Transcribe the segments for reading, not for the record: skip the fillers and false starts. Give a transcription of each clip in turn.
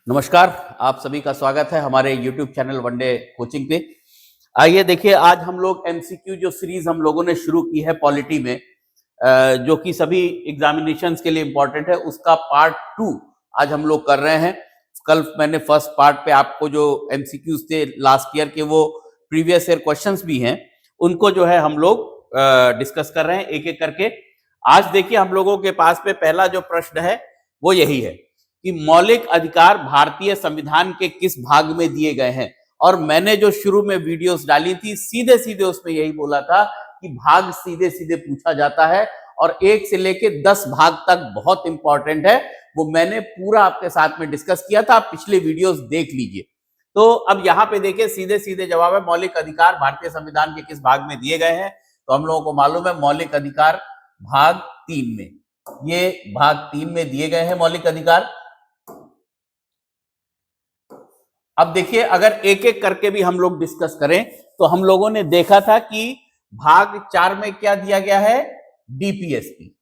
नमस्कार। आप सभी का स्वागत है हमारे YouTube चैनल वनडे कोचिंग पे। आइए देखिए, आज हम लोग एमसीक्यू जो सीरीज हम लोगों ने शुरू की है पॉलिटी में, जो कि सभी एग्जामिनेशंस के लिए इम्पोर्टेंट है, उसका पार्ट 2 आज हम लोग कर रहे हैं। कल मैंने फर्स्ट पार्ट पे आपको जो एमसीक्यूज थे लास्ट ईयर के, वो प्रीवियस ईयर क्वेश्चंस भी हैं, उनको जो है हम लोग डिस्कस कर रहे हैं एक एक करके। आज देखिए, हम लोगों के पास पे पहला जो प्रश्न है वो यही है कि मौलिक अधिकार भारतीय संविधान के किस भाग में दिए गए हैं। और मैंने जो शुरू में वीडियोस डाली थी, सीधे सीधे उसमें यही बोला था कि भाग सीधे सीधे पूछा जाता है और 1 से लेके 10 भाग तक बहुत इंपॉर्टेंट है। वो मैंने पूरा आपके साथ में डिस्कस किया था, आप पिछले वीडियोस देख लीजिए। तो अब यहाँ पे देखिए, सीधे सीधे जवाब है मौलिक अधिकार भारतीय संविधान के किस भाग में दिए गए हैं। तो हम लोगों को मालूम है मौलिक अधिकार भाग 3 में, ये भाग 3 में दिए गए हैं मौलिक अधिकार। अब देखिए, अगर एक एक करके भी हम लोग डिस्कस करें तो हम लोगों ने देखा था कि भाग 4 में क्या दिया गया है, डीपीएसपी,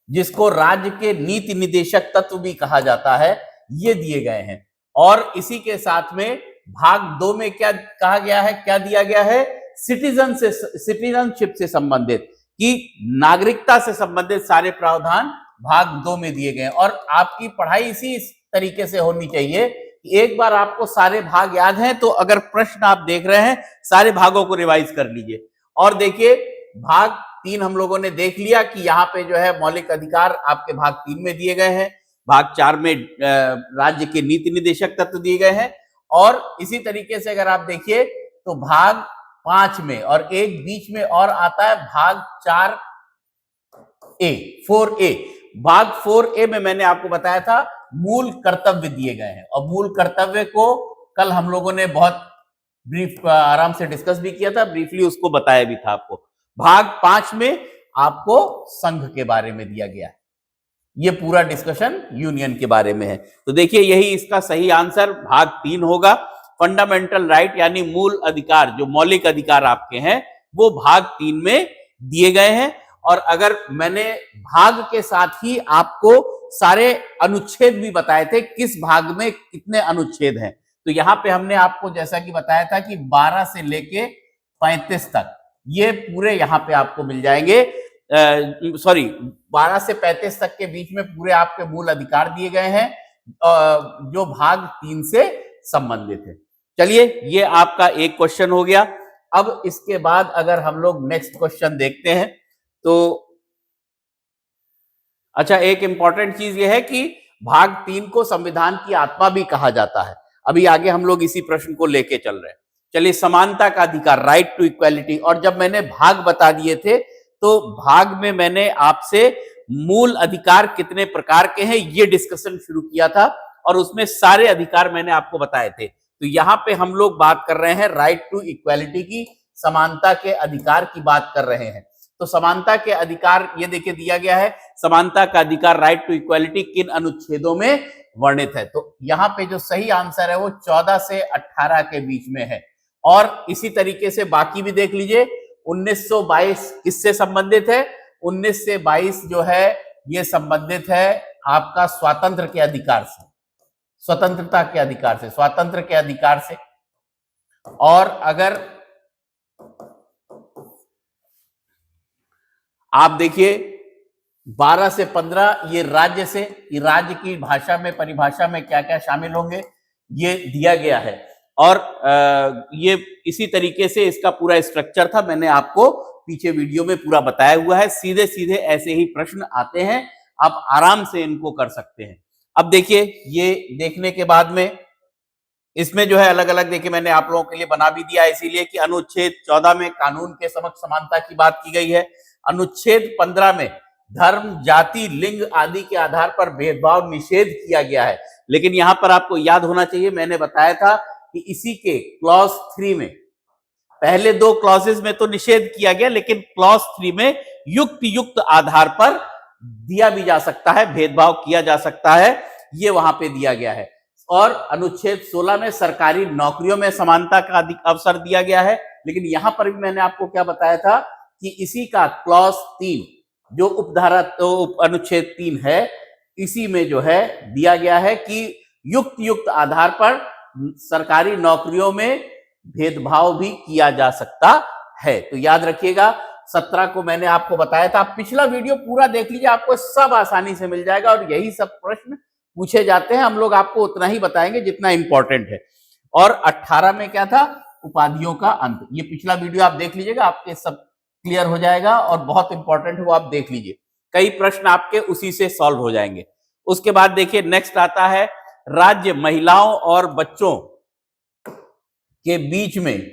जिसको राज्य के नीति निदेशक तत्व भी कहा जाता है, ये दिए गए हैं। और इसी के साथ में भाग 2 में क्या कहा गया है, क्या दिया गया है, सिटीजनशिप से संबंधित, कि नागरिकता से संबंधित सारे प्रावधान भाग 2 में दिए गए। और आपकी पढ़ाई इसी तरीके से होनी चाहिए कि एक बार आपको सारे भाग याद हैं, तो अगर प्रश्न आप देख रहे हैं, सारे भागों को रिवाइज कर लीजिए। और देखिए, भाग 3 हम लोगों ने देख लिया कि यहाँ पे जो है मौलिक अधिकार आपके भाग 3 में दिए गए हैं। भाग 4 में राज्य के नीति निदेशक तत्व दिए गए हैं। और इसी तरीके से अगर आप देखिए तो भाग 5 में, और एक बीच में और आता है भाग 4A, 4A। भाग 4A में मैंने आपको बताया था मूल कर्तव्य दिए गए हैं, और मूल कर्तव्य को कल हम लोगों ने बहुत ब्रीफ आराम से डिस्कस भी किया था, ब्रीफली उसको बताया भी था आपको। भाग 5 में आपको संघ के बारे में दिया गया है, ये पूरा डिस्कशन यूनियन के बारे में है। तो देखिए, यही इसका सही आंसर भाग 3 होगा। फंडामेंटल राइट यानी मूल अधिकार, जो मौलिक अधिकार आपके हैं, वो भाग 3 में दिए गए हैं। और अगर मैंने भाग के साथ ही आपको सारे अनुच्छेद भी बताए थे, किस भाग में कितने अनुच्छेद हैं, तो यहां पे हमने आपको जैसा कि बताया था कि 12 से लेके 35 तक ये पूरे यहां पे आपको मिल जाएंगे। 12 से 35 तक के बीच में पूरे आपके मूल अधिकार दिए गए हैं, जो भाग 3 से संबंधित है। चलिए, ये आपका एक क्वेश्चन हो गया। अब इसके बाद अगर हम लोग नेक्स्ट क्वेश्चन देखते हैं तो अच्छा, एक इंपॉर्टेंट चीज ये है कि भाग 3 को संविधान की आत्मा भी कहा जाता है। अभी आगे हम लोग इसी प्रश्न को लेके चल रहे हैं। चलिए, समानता का अधिकार, राइट टू इक्वालिटी। और जब मैंने भाग बता दिए थे तो भाग में मैंने आपसे मूल अधिकार कितने प्रकार के हैं ये डिस्कशन शुरू किया था, और उसमें सारे अधिकार मैंने आपको बताए थे। तो यहाँ पे हम लोग बात कर रहे हैं राइट टू इक्वालिटी की, समानता के अधिकार की बात कर रहे हैं। तो समानता के अधिकार ये देखिए दिया गया है, समानता का अधिकार राइट टू इक्वालिटी किन अनुच्छेदों में वर्णित है। तो यहाँ पे जो सही आंसर है वो 14 से 18 के बीच में है। और इसी तरीके से बाकी भी देख लीजिए। 1922 किससे संबंधित है, 19 से 22 जो है ये संबंधित है आपका स्वातंत्र के अधिकार से, स्वतंत्रता के अधिकार से, स्वातंत्र के अधिकार से। और अगर आप देखिए 12 से 15 ये राज्य से, ये राज्य की भाषा में, परिभाषा में क्या क्या शामिल होंगे ये दिया गया है। और ये इसी तरीके से इसका पूरा स्ट्रक्चर था, मैंने आपको पीछे वीडियो में पूरा बताया हुआ है। सीधे सीधे ऐसे ही प्रश्न आते हैं, आप आराम से इनको कर सकते हैं। अब देखिए, ये देखने के बाद में इसमें जो है अलग अलग देखिए मैंने आप लोगों के लिए बना भी दिया, इसीलिए कि अनुच्छेद 14 में कानून के समक्ष समानता की बात की गई है। अनुच्छेद 15 में धर्म, जाति, लिंग आदि के आधार पर भेदभाव निषेध किया गया है। लेकिन यहां पर आपको याद होना चाहिए, मैंने बताया था कि इसी के क्लॉज 3 में, पहले 2 क्लॉजेस में तो निषेध किया गया, लेकिन क्लॉज 3 में युक्त आधार पर दिया भी जा सकता है, भेदभाव किया जा सकता है, ये वहां पे दिया गया है। और अनुच्छेद 16 में सरकारी नौकरियों में समानता का अवसर दिया गया है। लेकिन यहां पर भी मैंने आपको क्या बताया था कि इसी का क्लॉज 3 जो उपधारा तो अनुच्छेद 3 है, इसी में जो है दिया गया है कि युक्त युक्त आधार पर सरकारी नौकरियों में भेदभाव भी किया जा सकता है। तो याद रखिएगा 17 को मैंने आपको बताया था, आप पिछला वीडियो पूरा देख लीजिए, आपको सब आसानी से मिल जाएगा और यही सब प्रश्न पूछे जाते हैं। हम लोग आपको उतना ही बताएंगे जितना इंपॉर्टेंट है। और 18 में क्या था, उपाधियों का अंत। ये पिछला वीडियो आप देख लीजिएगा, आपके सब क्लियर हो जाएगा और बहुत इंपॉर्टेंट है वो आप देख लीजिए, कई प्रश्न आपके उसी से सॉल्व हो जाएंगे। उसके बाद देखिए नेक्स्ट आता है राज्य महिलाओं और बच्चों के बीच में,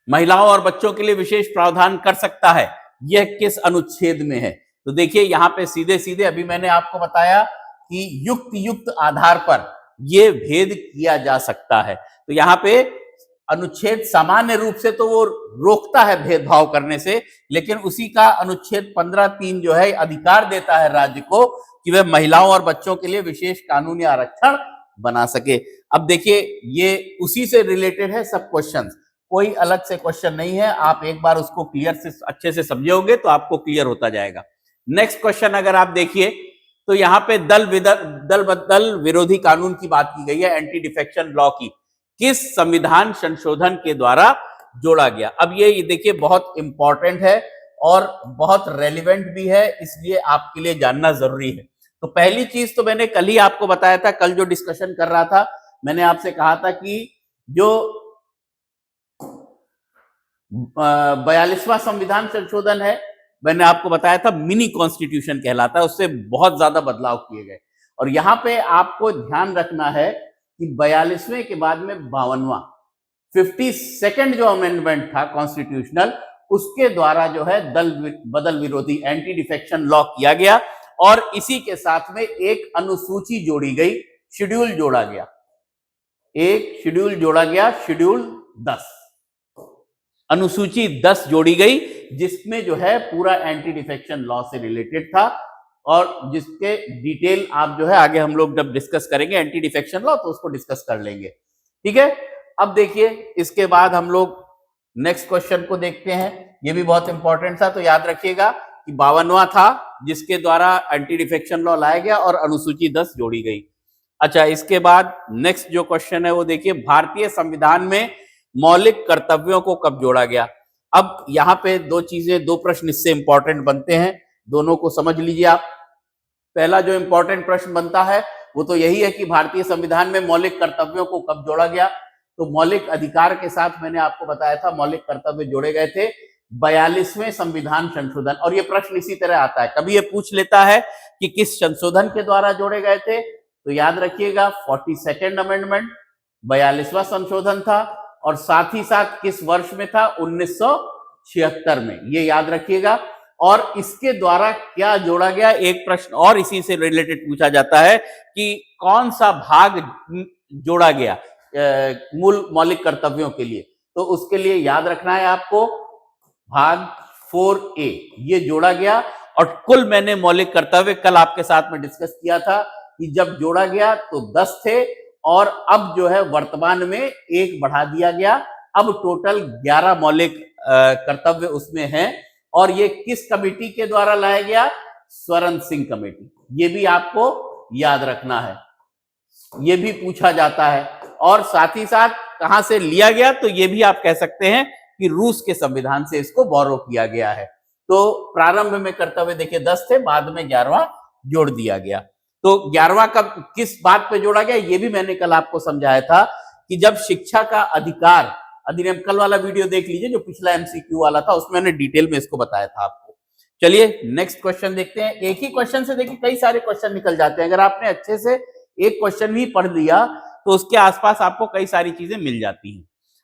महिलाओं और बच्चों के लिए विशेष प्रावधान कर सकता है, यह किस अनुच्छेद में है। तो देखिए यहां पे सीधे सीधे अभी मैंने आपको बताया कि युक्त युक्त आधार पर यह भेद किया जा सकता है। तो यहां पे अनुच्छेद सामान्य रूप से तो वो रोकता है भेदभाव करने से, लेकिन उसी का अनुच्छेद 15(3) जो है अधिकार देता है राज्य को कि वह महिलाओं और बच्चों के लिए विशेष कानूनी आरक्षण बना सके। अब देखिए ये उसी से रिलेटेड है सब क्वेश्चंस, कोई अलग से क्वेश्चन नहीं है। आप एक बार उसको क्लियर से अच्छे से समझे होंगे तो आपको क्लियर होता जाएगा। नेक्स्ट क्वेश्चन अगर आप देखिए तो यहाँ पे दल विरोधी कानून की बात की गई है, एंटी डिफेक्शन लॉ की, किस संविधान संशोधन के द्वारा जोड़ा गया। अब ये देखिए बहुत इंपॉर्टेंट है और बहुत रेलिवेंट भी है, इसलिए आपके लिए जानना जरूरी है। तो पहली चीज तो मैंने कल ही आपको बताया था, कल जो डिस्कशन कर रहा था मैंने आपसे कहा था कि जो 42वां संविधान संशोधन है, मैंने आपको बताया था मिनी कॉन्स्टिट्यूशन कहलाता है, उससे बहुत ज्यादा बदलाव किए गए। और यहां पे आपको ध्यान रखना है कि 42वें के बाद में 52वां 52nd जो अमेंडमेंट था कॉन्स्टिट्यूशनल, उसके द्वारा जो है दल बदल विरोधी एंटी डिफेक्शन लॉ किया गया और इसी के साथ में एक अनुसूची जोड़ी गई, शेड्यूल जोड़ा गया, एक शेड्यूल जोड़ा गया, शेड्यूल 10, अनुसूची 10 जोड़ी गई, जिसमें जो है पूरा एंटी डिफेक्शन लॉ से रिलेटेड था और जिसके डिटेल आप जो है आगे हम लोग जब डिस्कस करेंगे एंटी डिफेक्शन लॉ तो उसको डिस्कस कर लेंगे, ठीक है। अब देखिए इसके बाद हम लोग नेक्स्ट क्वेश्चन को देखते हैं, ये भी बहुत इंपॉर्टेंट था। तो याद रखिएगा कि 52वां था जिसके द्वारा एंटी डिफेक्शन लॉ लाया गया और अनुसूची 10 जोड़ी गई। अच्छा, इसके बाद नेक्स्ट जो क्वेश्चन है वो देखिए, भारतीय संविधान में मौलिक कर्तव्यों को कब जोड़ा गया। अब यहाँ पे दो चीजें, दो प्रश्न इससे इंपॉर्टेंट बनते हैं, दोनों को समझ लीजिए आप। पहला जो इंपॉर्टेंट प्रश्न बनता है वो तो यही है कि भारतीय संविधान में मौलिक कर्तव्यों को कब जोड़ा गया। तो मौलिक अधिकार के साथ मैंने आपको बताया था मौलिक कर्तव्य जोड़े गए थे 42वें संविधान संशोधन, और ये प्रश्न इसी तरह आता है, कभी ये पूछ लेता है कि किस संशोधन के द्वारा जोड़े गए थे। तो याद रखिएगा 42nd अमेंडमेंट 42वां संशोधन था और साथ ही साथ किस वर्ष में था, 1976 में, ये याद रखिएगा। और इसके द्वारा क्या जोड़ा गया, एक प्रश्न और इसी से रिलेटेड पूछा जाता है कि कौन सा भाग जोड़ा गया मूल मौलिक कर्तव्यों के लिए। तो उसके लिए याद रखना है आपको भाग 4A ये जोड़ा गया। और कुल मैंने मौलिक कर्तव्य कल आपके साथ में डिस्कस किया था कि जब जोड़ा गया तो 10 थे और अब जो है वर्तमान में एक बढ़ा दिया गया, अब टोटल 11 मौलिक कर्तव्य उसमें हैं। और ये किस कमेटी के द्वारा लाया गया, स्वर्ण सिंह कमेटी, ये भी आपको याद रखना है, ये भी पूछा जाता है। और साथ ही साथ कहां से लिया गया, तो ये भी आप कह सकते हैं कि रूस के संविधान से इसको बोरो किया गया है। तो प्रारंभ में कर्तव्य देखिए 10 थे, बाद में 11वां जोड़ दिया गया। तो 11वां कब किस बात पे जोड़ा गया, ये भी मैंने कल आपको समझाया था कि जब शिक्षा का अधिकार अधिनियम, कल वाला वीडियो देख लीजिए जो पिछला एमसीक्यू वाला था, उसमें मैंने डिटेल में इसको बताया था आपको। चलिए नेक्स्ट क्वेश्चन देखते हैं। एक ही क्वेश्चन से देखिए कई सारे क्वेश्चन निकल जाते हैं, अगर आपने अच्छे से एक क्वेश्चन भी पढ़ लिया तो उसके आसपास आपको कई सारी चीजें मिल जाती हैं।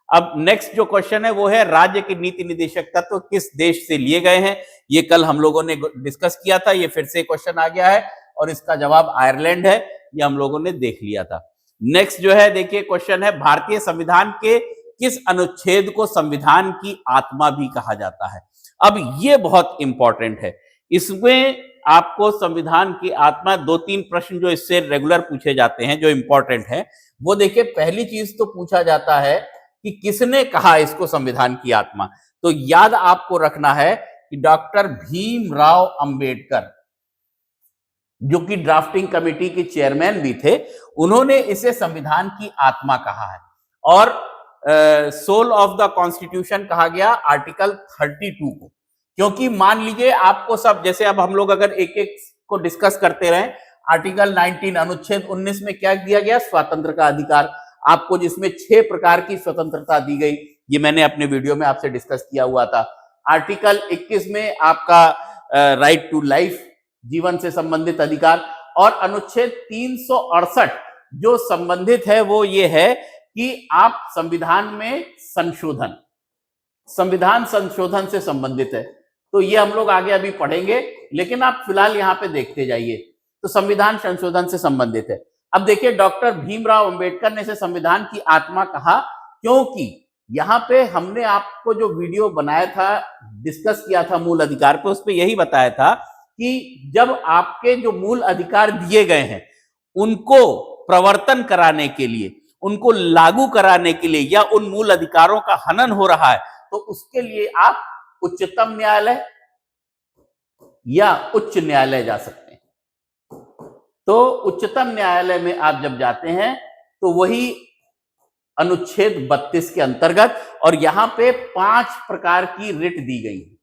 अब नेक्स्ट जो क्वेश्चन है वो है, राज्य के नीति निदेशक तत्व किस देश से लिए गए हैं। ये कल हम लोगों ने डिस्कस किया था, ये फिर से क्वेश्चन आ गया है और इसका जवाब आयरलैंड है, ये हम लोगों ने देख लिया था। नेक्स्ट जो है देखिए क्वेश्चन है, भारतीय संविधान के किस अनुच्छेद को संविधान की आत्मा भी कहा जाता है। अब ये बहुत इंपॉर्टेंट है, इसमें आपको संविधान की आत्मा, 2-3 प्रश्न जो इससे रेगुलर पूछे जाते हैं जो इंपॉर्टेंट है वो देखिए। पहली चीज तो पूछा जाता है कि किसने कहा इसको संविधान की आत्मा। तो याद आपको रखना है कि डॉक्टर भीमराव अंबेडकर, जो कि ड्राफ्टिंग कमेटी के चेयरमैन भी थे, उन्होंने इसे संविधान की आत्मा कहा है और सोल ऑफ द कॉन्स्टिट्यूशन कहा गया आर्टिकल 32 को। क्योंकि मान लीजिए आपको सब, जैसे अब हम लोग अगर एक एक को डिस्कस करते रहे, आर्टिकल 19 अनुच्छेद 19 में क्या दिया गया? स्वतंत्र का अधिकार आपको, जिसमें 6 प्रकार की स्वतंत्रता दी गई, ये मैंने अपने वीडियो में आपसे डिस्कस किया हुआ था। आर्टिकल 21 में आपका राइट टू लाइफ, जीवन से संबंधित अधिकार, और अनुच्छेद 368 जो संबंधित है वो ये है कि आप संविधान में संशोधन, संविधान संशोधन से संबंधित है। तो ये हम लोग आगे अभी पढ़ेंगे, लेकिन आप फिलहाल यहाँ पे देखते जाइए। तो संविधान संशोधन से संबंधित है। अब देखिए, डॉक्टर भीमराव अंबेडकर ने इसे संविधान की आत्मा कहा, क्योंकि यहाँ पे हमने आपको जो वीडियो बनाया था, डिस्कस किया था मूल अधिकार पे, उस पे यही बताया था कि जब आपके जो मूल अधिकार दिए गए हैं उनको प्रवर्तन कराने के लिए, उनको लागू कराने के लिए, या उन मूल अधिकारों का हनन हो रहा है, तो उसके लिए आप उच्चतम न्यायालय या उच्च न्यायालय जा सकते हैं। तो उच्चतम न्यायालय में आप जब जाते हैं तो वही अनुच्छेद 32 के अंतर्गत, और यहां पे 5 प्रकार की रिट दी गई है।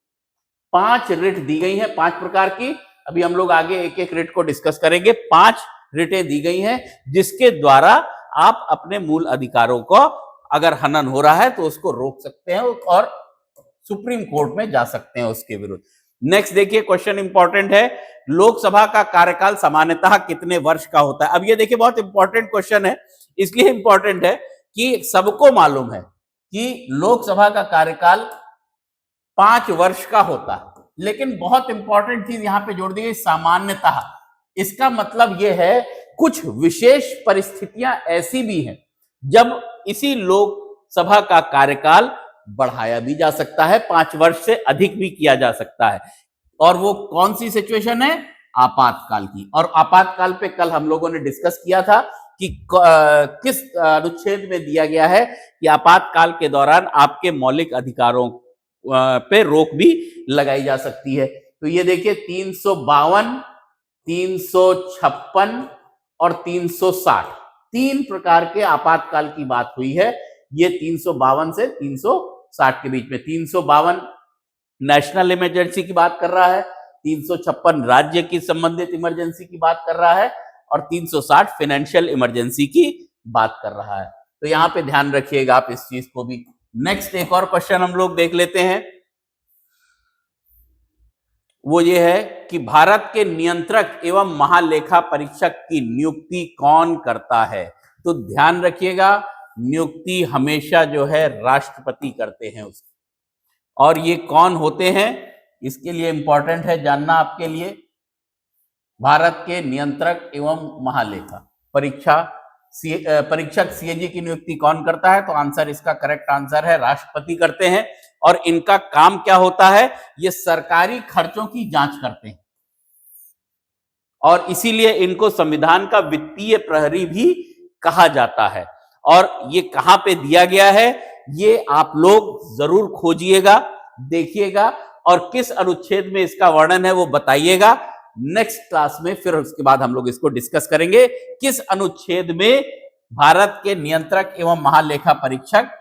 5 रिट दी गई है, 5 प्रकार की। अभी हम लोग आगे एक एक रिट को डिस्कस करेंगे। 5 रिटें दी गई हैं जिसके द्वारा आप अपने मूल अधिकारों को, अगर हनन हो रहा है तो उसको रोक सकते हैं और सुप्रीम कोर्ट में जा सकते हैं उसके विरुद्ध। नेक्स्ट देखिए, क्वेश्चन इंपॉर्टेंट है, लोकसभा का कार्यकाल सामान्यतः कितने वर्ष का होता है? अब ये देखिए, बहुत इंपॉर्टेंट क्वेश्चन है। इसलिए इंपॉर्टेंट है कि सबको मालूम है कि लोकसभा का कार्यकाल 5 वर्ष का होता है, लेकिन बहुत इंपॉर्टेंट चीज यहां पे जोड़ दी गई, सामान्यतः। इसका मतलब यह है कुछ विशेष परिस्थितियां ऐसी भी हैं जब इसी लोकसभा का कार्यकाल बढ़ाया भी जा सकता है, 5 वर्ष से अधिक भी किया जा सकता है। और वो कौन सी सिचुएशन है? आपातकाल की। और आपातकाल पे कल हम लोगों ने डिस्कस किया था कि किस अनुच्छेद में दिया गया है कि आपातकाल के दौरान आपके मौलिक अधिकारों पे रोक भी लगाई जा सकती है। तो ये देखिए, 352, 356 और 360, 3 प्रकार के आपातकाल की बात हुई है। ये 352 से 360 के बीच में। 352 नेशनल इमरजेंसी की बात कर रहा है, 356 राज्य की संबंधित इमरजेंसी की बात कर रहा है, और 360 फाइनेंशियल इमरजेंसी की बात कर रहा है। तो यहां पे ध्यान रखिएगा आप इस चीज को भी। नेक्स्ट एक और क्वेश्चन हम लोग देख लेते हैं, वो ये है कि भारत के नियंत्रक एवं महालेखा परीक्षक की नियुक्ति कौन करता है? तो ध्यान रखिएगा, नियुक्ति हमेशा जो है राष्ट्रपति करते हैं उसकी। और ये कौन होते हैं, इसके लिए इंपॉर्टेंट है जानना आपके लिए। भारत के नियंत्रक एवं महालेखा परीक्षक सीएजी की नियुक्ति कौन करता है? तो आंसर, इसका करेक्ट आंसर है राष्ट्रपति करते हैं। और इनका काम क्या होता है? ये सरकारी खर्चों की जांच करते हैं, और इसीलिए इनको संविधान का वित्तीय प्रहरी भी कहा जाता है। और ये कहां पे दिया गया है, ये आप लोग जरूर खोजिएगा, देखिएगा, और किस अनुच्छेद में इसका वर्णन है वो बताइएगा। नेक्स्ट क्लास में फिर उसके बाद हम लोग इसको डिस्कस करेंगे, किस अनुच्छेद में भारत के नियंत्रक एवं महालेखा परीक्षक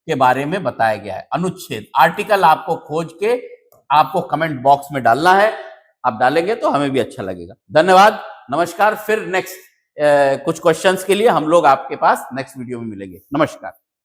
के बारे में बताया गया है। अनुच्छेद, आर्टिकल आपको खोज के आपको कमेंट बॉक्स में डालना है। आप डालेंगे तो हमें भी अच्छा लगेगा। धन्यवाद, नमस्कार। फिर नेक्स्ट कुछ क्वेश्चंस के लिए हम लोग आपके पास नेक्स्ट वीडियो में मिलेंगे। नमस्कार।